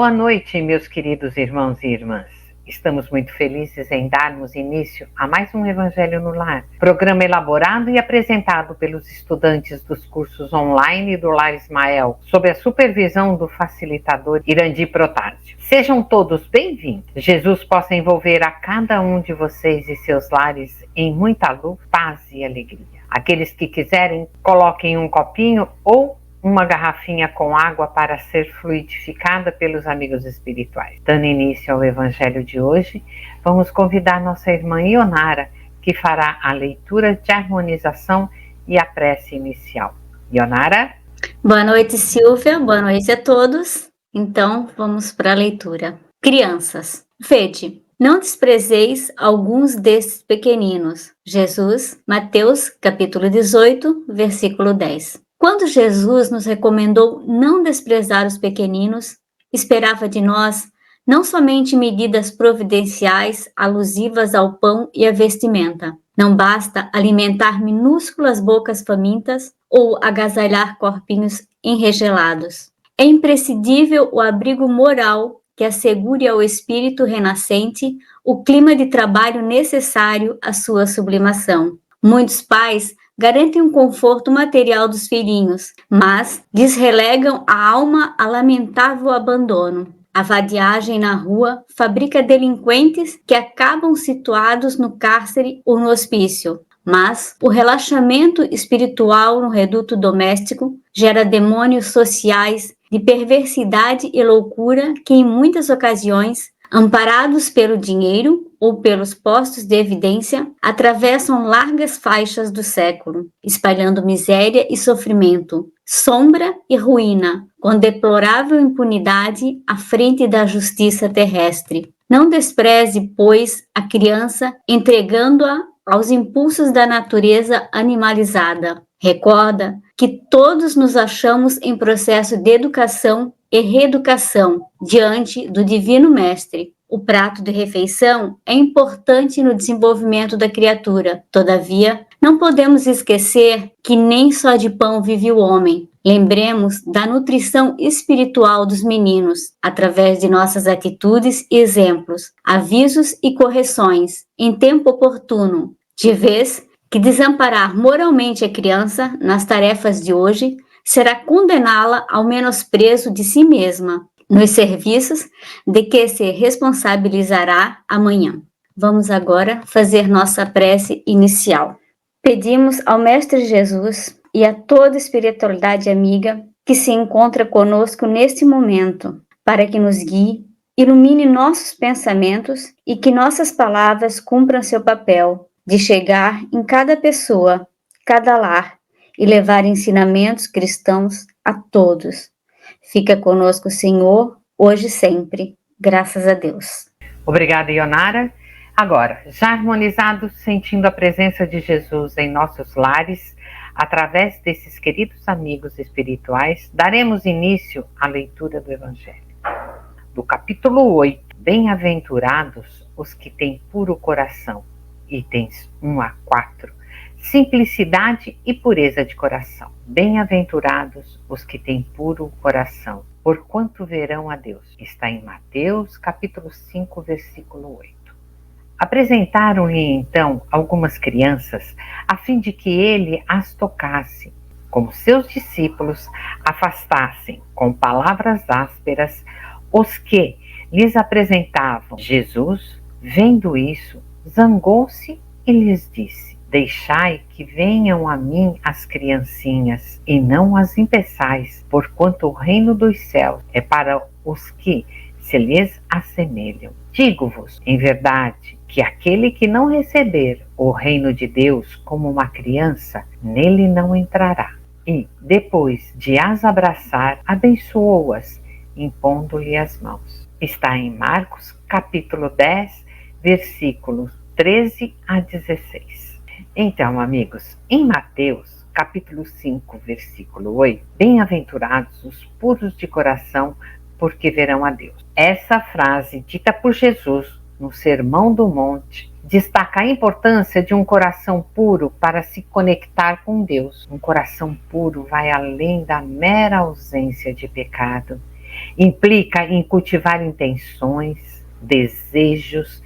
Boa noite, meus queridos irmãos e irmãs. Estamos muito felizes em darmos início a mais um Evangelho no Lar, programa elaborado e apresentado pelos estudantes dos cursos online do Lar Ismael, sob a supervisão do facilitador Irandi Protásio. Sejam todos bem-vindos. Jesus possa envolver a cada um de vocês e seus lares em muita luz, paz e alegria. Aqueles que quiserem, coloquem um copinho ou uma garrafinha com água para ser fluidificada pelos amigos espirituais. Dando início ao Evangelho de hoje, vamos convidar nossa irmã Ionara, que fará a leitura de harmonização e a prece inicial. Ionara? Boa noite, Silvia. Boa noite a todos. Então, vamos para a leitura. Crianças, vede, não desprezeis alguns destes pequeninos. Jesus, Mateus, capítulo 18, versículo 10. Quando Jesus nos recomendou não desprezar os pequeninos, esperava de nós não somente medidas providenciais alusivas ao pão e à vestimenta. Não basta alimentar minúsculas bocas famintas ou agasalhar corpinhos enregelados. É imprescindível o abrigo moral que assegure ao espírito renascente o clima de trabalho necessário à sua sublimação. Muitos pais garantem um conforto material dos filhinhos, mas lhes relegam a alma a lamentável abandono. A vadiagem na rua fabrica delinquentes que acabam situados no cárcere ou no hospício. Mas o relaxamento espiritual no reduto doméstico gera demônios sociais de perversidade e loucura que, em muitas ocasiões, amparados pelo dinheiro ou pelos postos de evidência, atravessam largas faixas do século, espalhando miséria e sofrimento, sombra e ruína, com deplorável impunidade à frente da justiça terrestre. Não despreze, pois, a criança, entregando-a aos impulsos da natureza animalizada. Recorda que todos nos achamos em processo de educação e reeducação diante do Divino Mestre. O prato de refeição é importante no desenvolvimento da criatura. Todavia, não podemos esquecer que nem só de pão vive o homem. Lembremos da nutrição espiritual dos meninos, através de nossas atitudes e exemplos, avisos e correções, em tempo oportuno, de vez que desamparar moralmente a criança nas tarefas de hoje será condená-la ao menosprezo de si mesma, nos serviços de que se responsabilizará amanhã. Vamos agora fazer nossa prece inicial. Pedimos ao Mestre Jesus e a toda espiritualidade amiga que se encontra conosco neste momento, para que nos guie, ilumine nossos pensamentos e que nossas palavras cumpram seu papel de chegar em cada pessoa, cada lar, e levar ensinamentos cristãos a todos. Fica conosco, Senhor, hoje e sempre. Graças a Deus. Obrigada, Ionara. Agora, já harmonizados, sentindo a presença de Jesus em nossos lares, através desses queridos amigos espirituais, daremos início à leitura do Evangelho. Do capítulo 8, Bem-aventurados os que têm puro coração, itens 1 a 4. Simplicidade e pureza de coração. Bem-aventurados os que têm puro coração, porquanto verão a Deus. Está em Mateus, capítulo 5, versículo 8. Apresentaram-lhe então algumas crianças, a fim de que ele as tocasse, como seus discípulos afastassem com palavras ásperas os que lhes apresentavam. Jesus, vendo isso, zangou-se e lhes disse: Deixai que venham a mim as criancinhas, e não as impeçais, porquanto o reino dos céus é para os que se lhes assemelham. Digo-vos, em verdade, que aquele que não receber o reino de Deus como uma criança, nele não entrará. E, depois de as abraçar, abençoou-as, impondo-lhe as mãos. Está em Marcos, capítulo 10, versículos 13 a 16. Então, amigos, em Mateus, capítulo 5, versículo 8, Bem-aventurados os puros de coração, porque verão a Deus. Essa frase, dita por Jesus no Sermão do Monte, destaca a importância de um coração puro para se conectar com Deus. Um coração puro vai além da mera ausência de pecado. Implica em cultivar intenções, desejos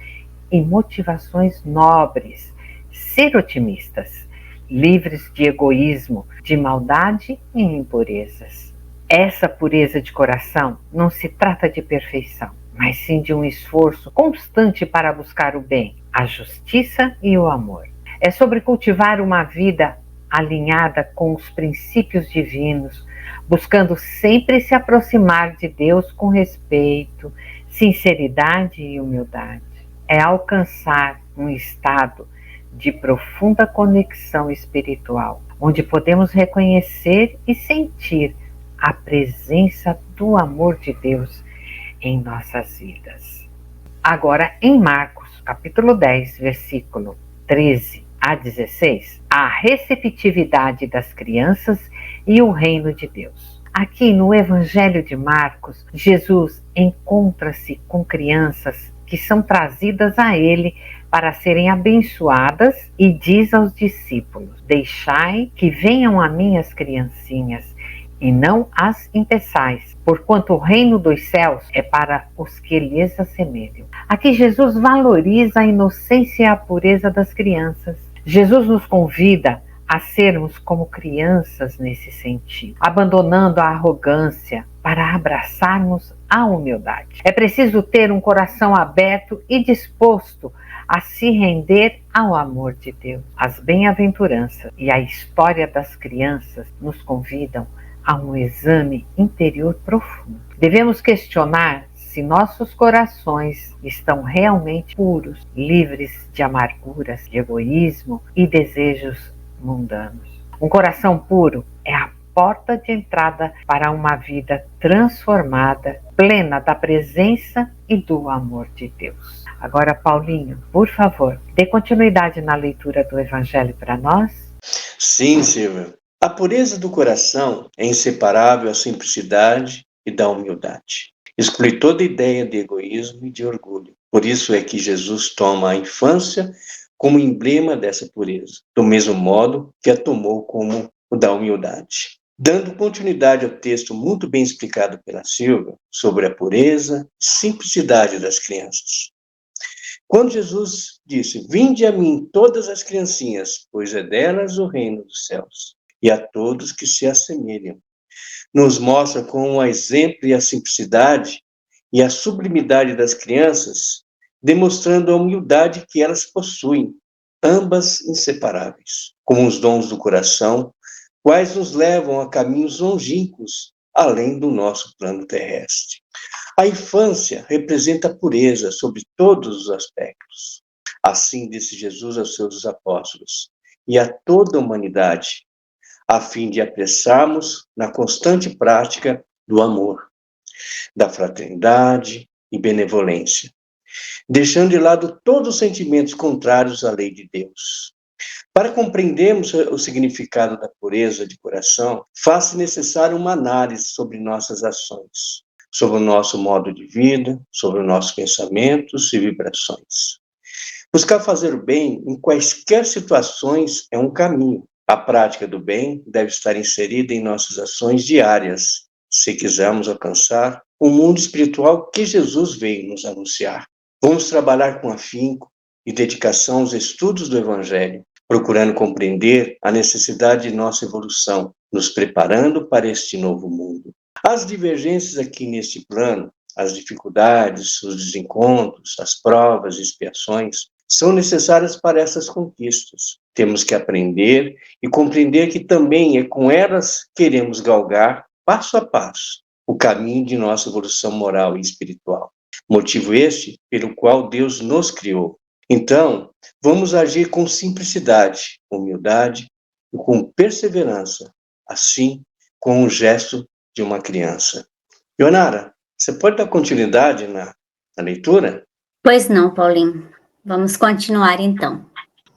e motivações nobres, ser otimistas, livres de egoísmo, de maldade e impurezas. Essa pureza de coração não se trata de perfeição, mas sim de um esforço constante para buscar o bem, a justiça e o amor. É sobre cultivar uma vida alinhada com os princípios divinos, buscando sempre se aproximar de Deus com respeito, sinceridade e humildade. É alcançar um estado de profunda conexão espiritual, onde podemos reconhecer e sentir a presença do amor de Deus em nossas vidas. Agora, em Marcos, capítulo 10, versículo 13 a 16, a receptividade das crianças e o reino de Deus. Aqui no Evangelho de Marcos, Jesus encontra-se com crianças que são trazidas a ele para serem abençoadas e diz aos discípulos: deixai que venham a mim as criancinhas e não as impeçais, porquanto o reino dos céus é para os que lhes assemelham. Aqui Jesus valoriza a inocência e a pureza das crianças. Jesus nos convida a sermos como crianças nesse sentido, abandonando a arrogância para abraçarmos a humildade. É preciso ter um coração aberto e disposto a se render ao amor de Deus. As bem-aventuranças e a história das crianças nos convidam a um exame interior profundo. Devemos questionar se nossos corações estão realmente puros, livres de amarguras, de egoísmo e desejos mundanos. Um coração puro é a porta de entrada para uma vida transformada, plena da presença e do amor de Deus. Agora, Paulinho, por favor, dê continuidade na leitura do Evangelho para nós. Sim, Silvia. A pureza do coração é inseparável da simplicidade e da humildade. Exclui toda ideia de egoísmo e de orgulho. Por isso é que Jesus toma a infância como emblema dessa pureza, do mesmo modo que a tomou como o da humildade. Dando continuidade ao texto muito bem explicado pela Silvia sobre a pureza e simplicidade das crianças. Quando Jesus disse: vinde a mim todas as criancinhas, pois é delas o reino dos céus, e a todos que se assemelham, nos mostra com o exemplo e a simplicidade e a sublimidade das crianças, demonstrando a humildade que elas possuem, ambas inseparáveis, como os dons do coração, quais nos levam a caminhos longínquos, além do nosso plano terrestre. A infância representa a pureza sobre todos os aspectos. Assim disse Jesus aos seus apóstolos e a toda a humanidade, a fim de apressarmos na constante prática do amor, da fraternidade e benevolência, deixando de lado todos os sentimentos contrários à lei de Deus. Para compreendermos o significado da pureza de coração, faz-se necessário uma análise sobre nossas ações, sobre o nosso modo de vida, sobre os nossos pensamentos e vibrações. Buscar fazer o bem em quaisquer situações é um caminho. A prática do bem deve estar inserida em nossas ações diárias, se quisermos alcançar o mundo espiritual que Jesus veio nos anunciar. Vamos trabalhar com afinco e dedicação aos estudos do Evangelho, procurando compreender a necessidade de nossa evolução, nos preparando para este novo mundo. As divergências aqui neste plano, as dificuldades, os desencontros, as provas e expiações, são necessárias para essas conquistas. Temos que aprender e compreender que também é com elas que queremos galgar, passo a passo, o caminho de nossa evolução moral e espiritual. Motivo este pelo qual Deus nos criou. Então, vamos agir com simplicidade, humildade e com perseverança, assim com o gesto de uma criança. Ionara, você pode dar continuidade na leitura? Pois não, Paulinho. Vamos continuar então.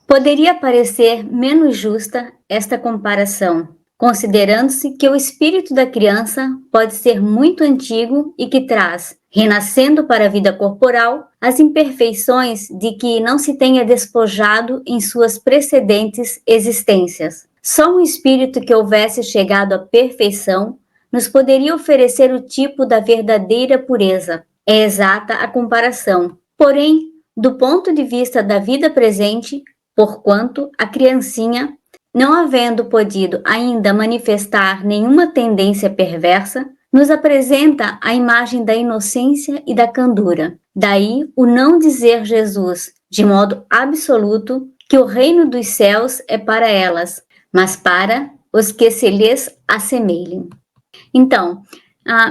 Poderia parecer menos justa esta comparação, considerando-se que o espírito da criança pode ser muito antigo e que traz, renascendo para a vida corporal, as imperfeições de que não se tenha despojado em suas precedentes existências. Só um espírito que houvesse chegado à perfeição nos poderia oferecer o tipo da verdadeira pureza. É exata a comparação. Porém, do ponto de vista da vida presente, porquanto a criancinha, não havendo podido ainda manifestar nenhuma tendência perversa, nos apresenta a imagem da inocência e da candura. Daí o não dizer Jesus, de modo absoluto, que o reino dos céus é para elas, mas para os que se lhes assemelhem. Então,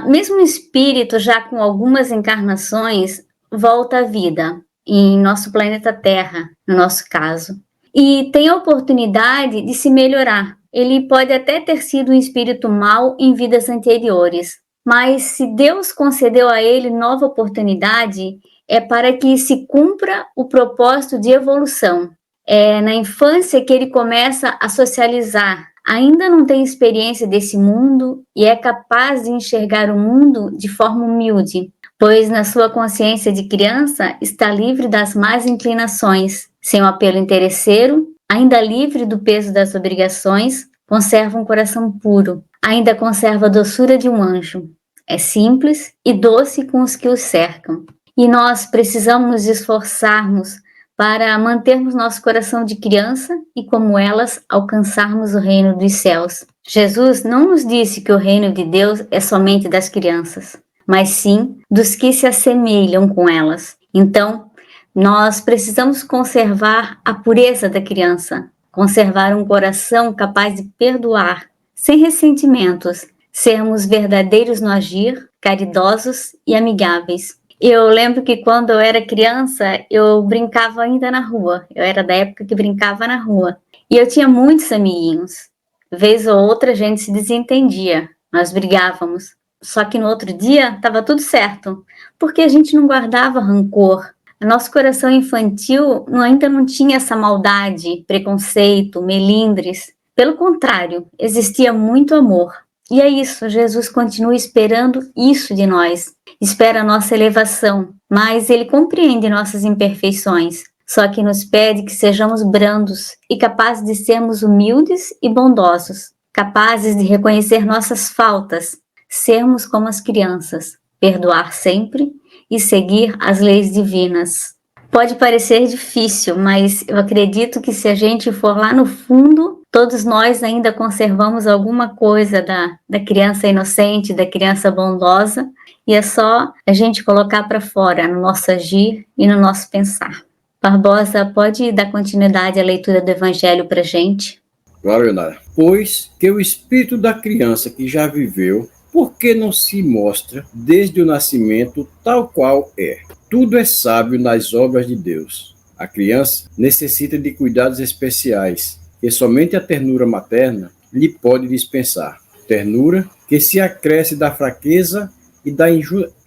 mesmo o espírito, já com algumas encarnações, volta à vida, em nosso planeta Terra, no nosso caso, e tem a oportunidade de se melhorar. Ele pode até ter sido um espírito mau em vidas anteriores, mas se Deus concedeu a ele nova oportunidade, é para que se cumpra o propósito de evolução. É na infância que ele começa a socializar, ainda não tem experiência desse mundo e é capaz de enxergar o mundo de forma humilde, pois na sua consciência de criança está livre das más inclinações, sem o apelo interesseiro, ainda livre do peso das obrigações, conserva um coração puro, ainda conserva a doçura de um anjo. É simples e doce com os que o cercam. E nós precisamos nos esforçarmos para mantermos nosso coração de criança e, como elas, alcançarmos o reino dos céus. Jesus não nos disse que o reino de Deus é somente das crianças, mas sim dos que se assemelham com elas. Então, nós precisamos conservar a pureza da criança, conservar um coração capaz de perdoar, sem ressentimentos, sermos verdadeiros no agir, caridosos e amigáveis. Eu lembro que quando eu era criança, eu brincava ainda na rua. Eu era da época que brincava na rua. E eu tinha muitos amiguinhos. Vez ou outra a gente se desentendia, nós brigávamos. Só que no outro dia estava tudo certo, porque a gente não guardava rancor. Nosso coração infantil ainda não tinha essa maldade, preconceito, melindres. Pelo contrário, existia muito amor. E é isso, Jesus continua esperando isso de nós. Espera a nossa elevação, mas Ele compreende nossas imperfeições. Só que nos pede que sejamos brandos e capazes de sermos humildes e bondosos, capazes de reconhecer nossas faltas, sermos como as crianças, perdoar sempre e seguir as leis divinas. Pode parecer difícil, mas eu acredito que se a gente for lá no fundo, todos nós ainda conservamos alguma coisa da criança inocente, da criança bondosa, e é só a gente colocar para fora no nosso agir e no nosso pensar. Barbosa, pode dar continuidade à leitura do Evangelho para a gente? Claro, Leonardo. Pois que o espírito da criança que já viveu, por que não se mostra desde o nascimento tal qual é? Tudo é sábio nas obras de Deus. A criança necessita de cuidados especiais, que somente a ternura materna lhe pode dispensar. Ternura que se acresce da fraqueza e da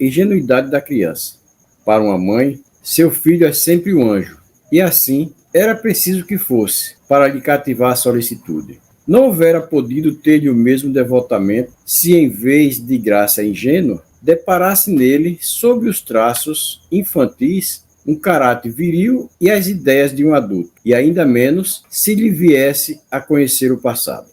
ingenuidade da criança. Para uma mãe, seu filho é sempre um anjo, e assim era preciso que fosse, para lhe cativar a solicitude. Não houvera podido ter-lhe o mesmo devotamento se, em vez de graça ingênua, deparasse nele, sob os traços infantis, um caráter viril e as ideias de um adulto, e ainda menos se lhe viesse a conhecer o passado.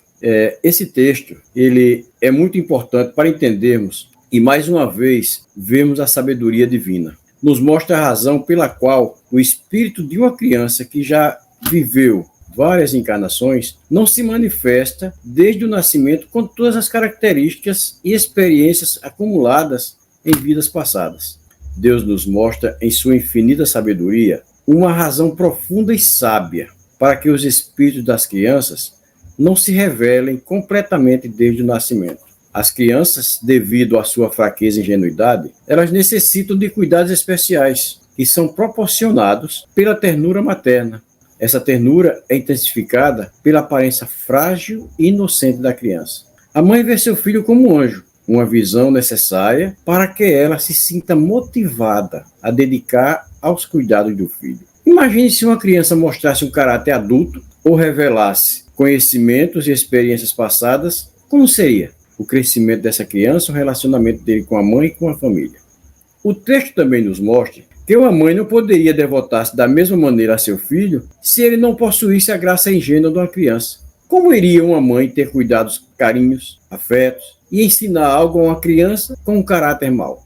Esse texto ele é muito importante para entendermos e, mais uma vez, vemos a sabedoria divina. Nos mostra a razão pela qual o espírito de uma criança que já viveu várias encarnações não se manifesta desde o nascimento com todas as características e experiências acumuladas em vidas passadas. Deus nos mostra, em sua infinita sabedoria, uma razão profunda e sábia para que os espíritos das crianças não se revelem completamente desde o nascimento. As crianças, devido à sua fraqueza e ingenuidade, elas necessitam de cuidados especiais, que são proporcionados pela ternura materna. Essa ternura é intensificada pela aparência frágil e inocente da criança. A mãe vê seu filho como um anjo, uma visão necessária para que ela se sinta motivada a dedicar aos cuidados do filho. Imagine se uma criança mostrasse um caráter adulto ou revelasse conhecimentos e experiências passadas, como seria o crescimento dessa criança, o relacionamento dele com a mãe e com a família. O texto também nos mostra que uma mãe não poderia devotar-se da mesma maneira a seu filho se ele não possuísse a graça ingênua de uma criança. Como iria uma mãe ter cuidados, carinhos, afetos e ensinar algo a uma criança com um caráter mau?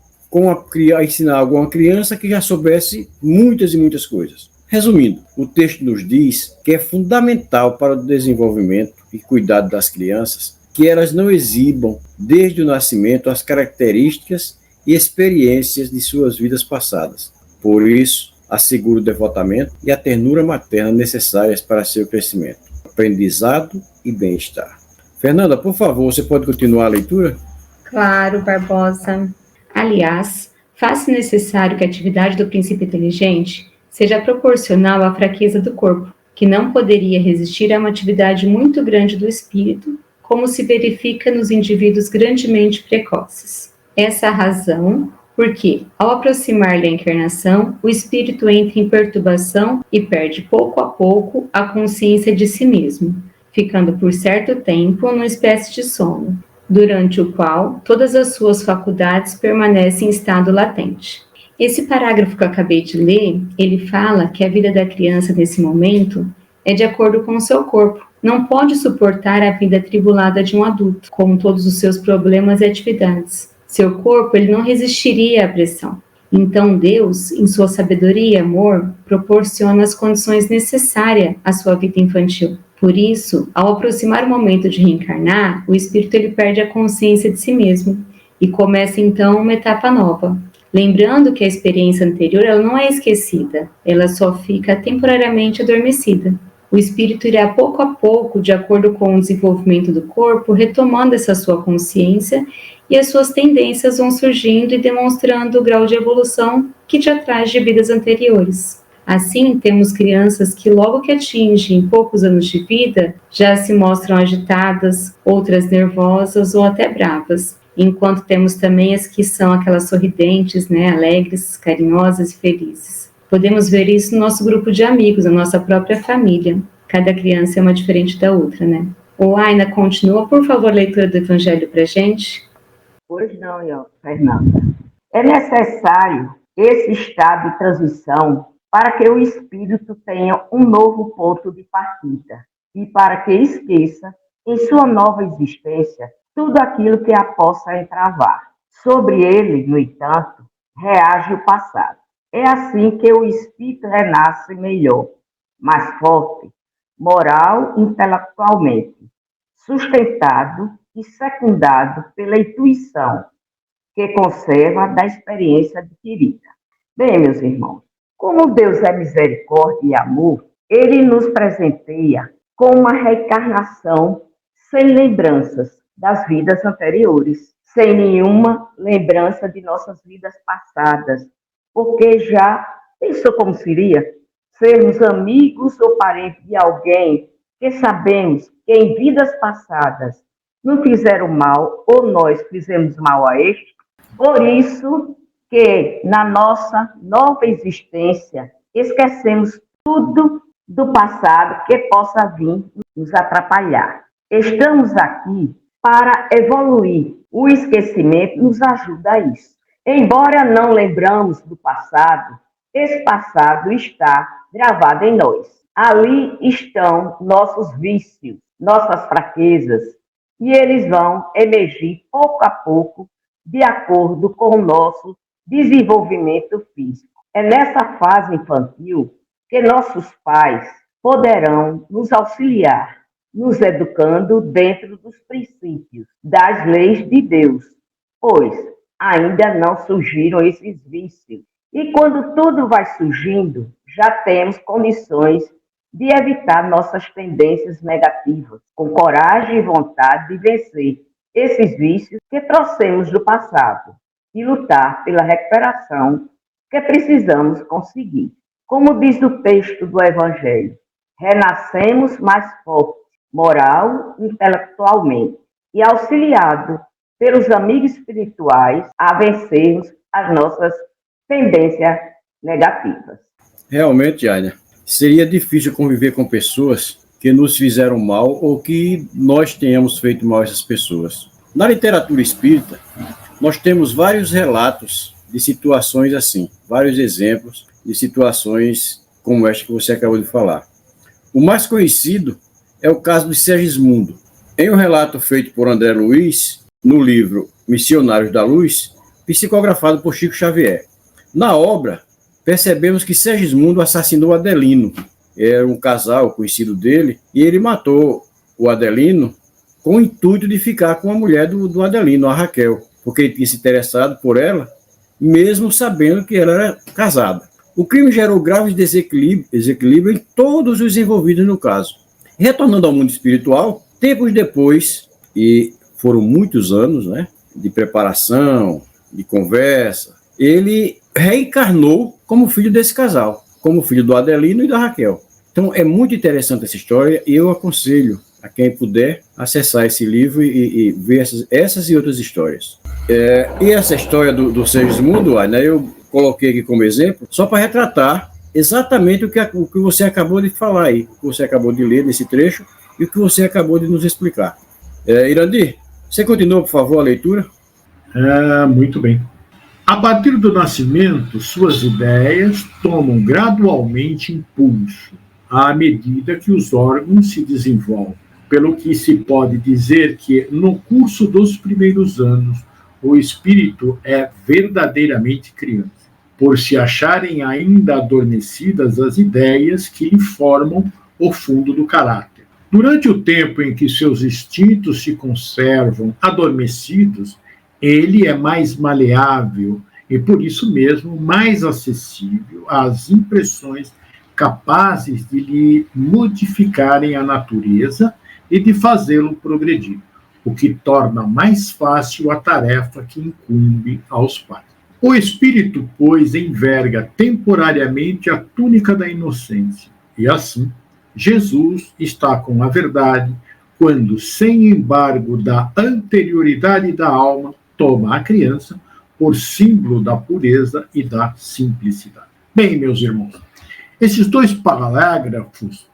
Ensinar algo a uma criança que já soubesse muitas e muitas coisas. Resumindo, o texto nos diz que é fundamental para o desenvolvimento e cuidado das crianças que elas não exibam, desde o nascimento, as características e experiências de suas vidas passadas. Por isso, assegura o devotamento e a ternura materna necessárias para seu crescimento, aprendizado e bem-estar. Fernanda, por favor, você pode continuar a leitura? Claro, Barbosa. Aliás, faz-se necessário que a atividade do princípio inteligente seja proporcional à fraqueza do corpo, que não poderia resistir a uma atividade muito grande do espírito, como se verifica nos indivíduos grandemente precoces. Essa é a razão porque, ao aproximar-lhe a encarnação, o espírito entra em perturbação e perde pouco a pouco a consciência de si mesmo, ficando por certo tempo numa espécie de sono, durante o qual todas as suas faculdades permanecem em estado latente. Esse parágrafo que eu acabei de ler, ele fala que a vida da criança nesse momento é de acordo com o seu corpo. Não pode suportar a vida atribulada de um adulto, com todos os seus problemas e atividades. Seu corpo ele não resistiria à pressão. Então Deus, em sua sabedoria e amor, proporciona as condições necessárias à sua vida infantil. Por isso, ao aproximar o momento de reencarnar, o espírito ele perde a consciência de si mesmo e começa então uma etapa nova. Lembrando que a experiência anterior ela não é esquecida, ela só fica temporariamente adormecida. O espírito irá pouco a pouco, de acordo com o desenvolvimento do corpo, retomando essa sua consciência e as suas tendências vão surgindo e demonstrando o grau de evolução que já traz de vidas anteriores. Assim, temos crianças que logo que atingem poucos anos de vida, já se mostram agitadas, outras nervosas ou até bravas. Enquanto temos também as que são aquelas sorridentes, alegres, carinhosas e felizes. Podemos ver isso no nosso grupo de amigos, na nossa própria família. Cada criança é uma diferente da outra, O Aina, continua, por favor, a leitura do Evangelho para a gente. Pois não, Fernanda. É necessário esse estado de transição para que o espírito tenha um novo ponto de partida e para que esqueça, em sua nova existência, tudo aquilo que a possa entravar. Sobre ele, no entanto, reage o passado. É assim que o espírito renasce melhor, mais forte, moral e intelectualmente, sustentado e secundado pela intuição, que conserva da experiência adquirida. Bem, meus irmãos, como Deus é misericórdia e amor, Ele nos presenteia com uma reencarnação sem lembranças das vidas anteriores, sem nenhuma lembrança de nossas vidas passadas, porque já pensou como seria sermos amigos ou parentes de alguém que sabemos que em vidas passadas nos fizeram mal ou nós fizemos mal a este? Por isso que na nossa nova existência esquecemos tudo do passado que possa vir nos atrapalhar. Estamos aqui para evoluir. O esquecimento nos ajuda a isso. Embora não lembramos do passado, esse passado está gravado em nós. Ali estão nossos vícios, nossas fraquezas, e eles vão emergir pouco a pouco de acordo com o nosso desenvolvimento físico. É nessa fase infantil que nossos pais poderão nos auxiliar, nos educando dentro dos princípios, das leis de Deus, pois ainda não surgiram esses vícios. E quando tudo vai surgindo, já temos condições de evitar nossas tendências negativas, com coragem e vontade de vencer esses vícios que trouxemos do passado e lutar pela recuperação que precisamos conseguir. Como diz o texto do Evangelho, renascemos mais fortes, moral e intelectualmente, e auxiliado pelos amigos espirituais a vencermos as nossas tendências negativas. Realmente, Aina, seria difícil conviver com pessoas que nos fizeram mal ou que nós tenhamos feito mal a essas pessoas. Na literatura espírita, nós temos vários relatos de situações assim, vários exemplos de situações como esta que você acabou de falar. O mais conhecido é o caso de Segismundo. Em um relato feito por André Luiz, no livro Missionários da Luz, psicografado por Chico Xavier. Na obra, percebemos que Segismundo assassinou Adelino. Era um casal conhecido dele, e ele matou o Adelino com o intuito de ficar com a mulher do Adelino, a Raquel, porque ele tinha se interessado por ela, mesmo sabendo que ela era casada. O crime gerou graves desequilíbrio em todos os envolvidos no caso. Retornando ao mundo espiritual, tempos depois, e foram muitos anos, né, de preparação, de conversa, ele reencarnou como filho desse casal, como filho do Adelino e da Raquel. Então é muito interessante essa história e eu aconselho a quem puder acessar esse livro e ver essas e outras histórias. E essa história do Segismundo, né, eu coloquei aqui como exemplo, só para retratar exatamente o que você acabou de falar aí, o que você acabou de ler nesse trecho e o que você acabou de nos explicar. Irandir, você continua, por favor, a leitura? Muito bem. A partir do nascimento, suas ideias tomam gradualmente impulso à medida que os órgãos se desenvolvem, pelo que se pode dizer que, no curso dos primeiros anos, o espírito é verdadeiramente criança, por se acharem ainda adormecidas as ideias que lhe formam o fundo do caráter. Durante o tempo em que seus instintos se conservam adormecidos, ele é mais maleável e, por isso mesmo, mais acessível às impressões capazes de lhe modificarem a natureza e de fazê-lo progredir, o que torna mais fácil a tarefa que incumbe aos pais. O espírito, pois, enverga temporariamente a túnica da inocência, e assim, Jesus está com a verdade quando, sem embargo da anterioridade da alma, toma a criança por símbolo da pureza e da simplicidade. Bem, meus irmãos, esses dois parágrafos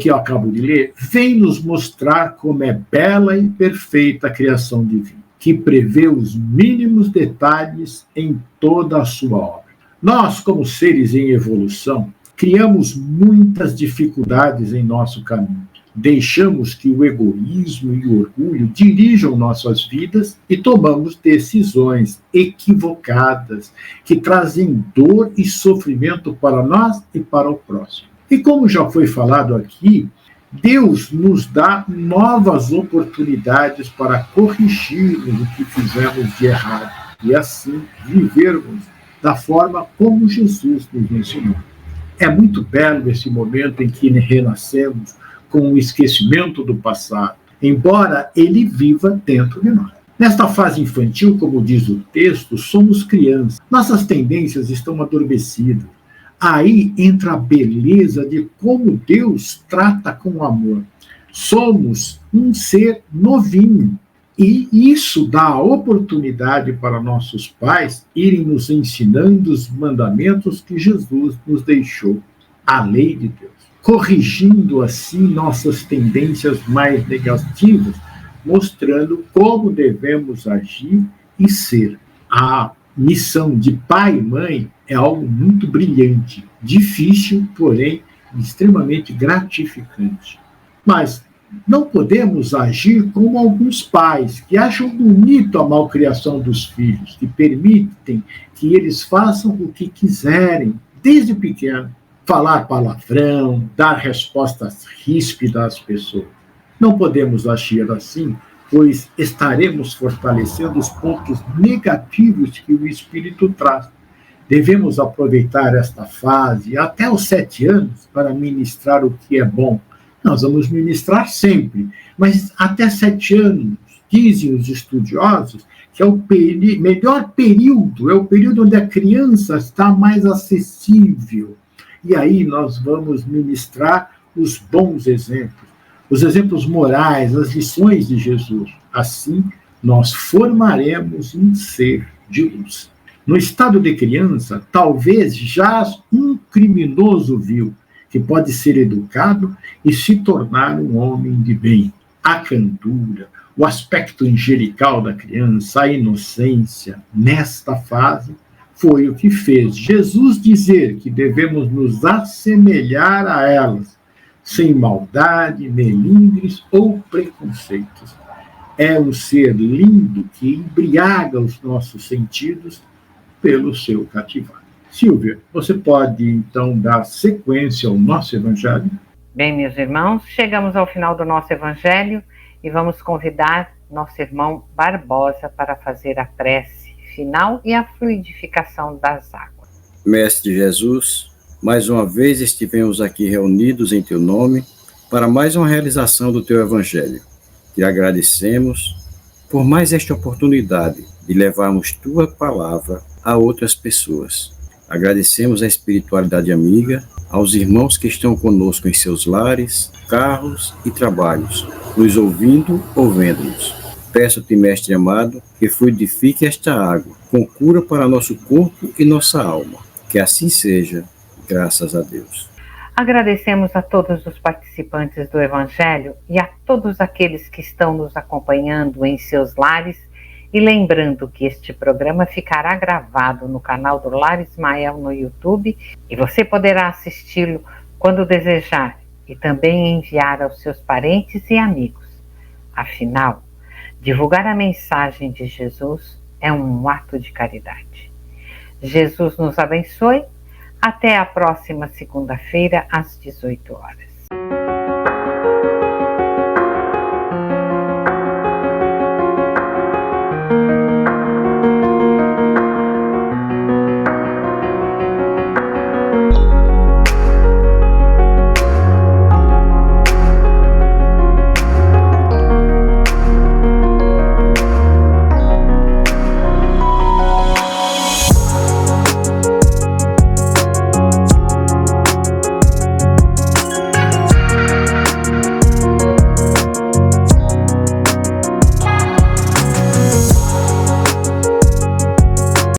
que eu acabo de ler vêm nos mostrar como é bela e perfeita a criação divina, que prevê os mínimos detalhes em toda a sua obra. Nós, como seres em evolução, criamos muitas dificuldades em nosso caminho. Deixamos que o egoísmo e o orgulho dirijam nossas vidas e tomamos decisões equivocadas que trazem dor e sofrimento para nós e para o próximo. E como já foi falado aqui, Deus nos dá novas oportunidades para corrigirmos o que fizemos de errado e assim vivermos da forma como Jesus nos ensinou. É muito belo esse momento em que renascemos com o esquecimento do passado, embora ele viva dentro de nós. Nesta fase infantil, como diz o texto, somos crianças. Nossas tendências estão adormecidas. Aí entra a beleza de como Deus trata com amor. Somos um ser novinho. E isso dá a oportunidade para nossos pais irem nos ensinando os mandamentos que Jesus nos deixou, a lei de Deus, corrigindo assim nossas tendências mais negativas, mostrando como devemos agir e ser. A missão de pai e mãe é algo muito brilhante, difícil, porém extremamente gratificante. Mas não podemos agir como alguns pais que acham bonito a malcriação dos filhos, que permitem que eles façam o que quiserem, desde pequeno, falar palavrão, dar respostas ríspidas às pessoas. Não podemos agir assim, pois estaremos fortalecendo os pontos negativos que o espírito traz. Devemos aproveitar esta fase até os 7 anos para ministrar o que é bom. Nós vamos ministrar sempre, mas até 7 anos, dizem os estudiosos, que é o melhor período, é o período onde a criança está mais acessível. E aí nós vamos ministrar os bons exemplos, os exemplos morais, as lições de Jesus. Assim, nós formaremos um ser de luz. No estado de criança, talvez já um criminoso vil, que pode ser educado e se tornar um homem de bem. A candura, o aspecto angelical da criança, a inocência, nesta fase, foi o que fez Jesus dizer que devemos nos assemelhar a elas, sem maldade, melindres ou preconceitos. É um ser lindo que embriaga os nossos sentidos pelo seu cativário. Silvia, você pode então dar sequência ao nosso evangelho? Bem, meus irmãos, chegamos ao final do nosso evangelho e vamos convidar nosso irmão Barbosa para fazer a prece final e a fluidificação das águas. Mestre Jesus, mais uma vez estivemos aqui reunidos em teu nome para mais uma realização do teu evangelho. Te agradecemos por mais esta oportunidade de levarmos tua palavra a outras pessoas. Agradecemos a espiritualidade amiga, aos irmãos que estão conosco em seus lares, carros e trabalhos, nos ouvindo ou vendo-nos. Peço-te, Mestre amado, que fluidifique esta água, com cura para nosso corpo e nossa alma. Que assim seja, graças a Deus. Agradecemos a todos os participantes do Evangelho e a todos aqueles que estão nos acompanhando em seus lares, e lembrando que este programa ficará gravado no canal do Lar Ismael no YouTube e você poderá assisti-lo quando desejar e também enviar aos seus parentes e amigos. Afinal, divulgar a mensagem de Jesus é um ato de caridade. Jesus nos abençoe. Até a próxima segunda-feira, às 18 horas.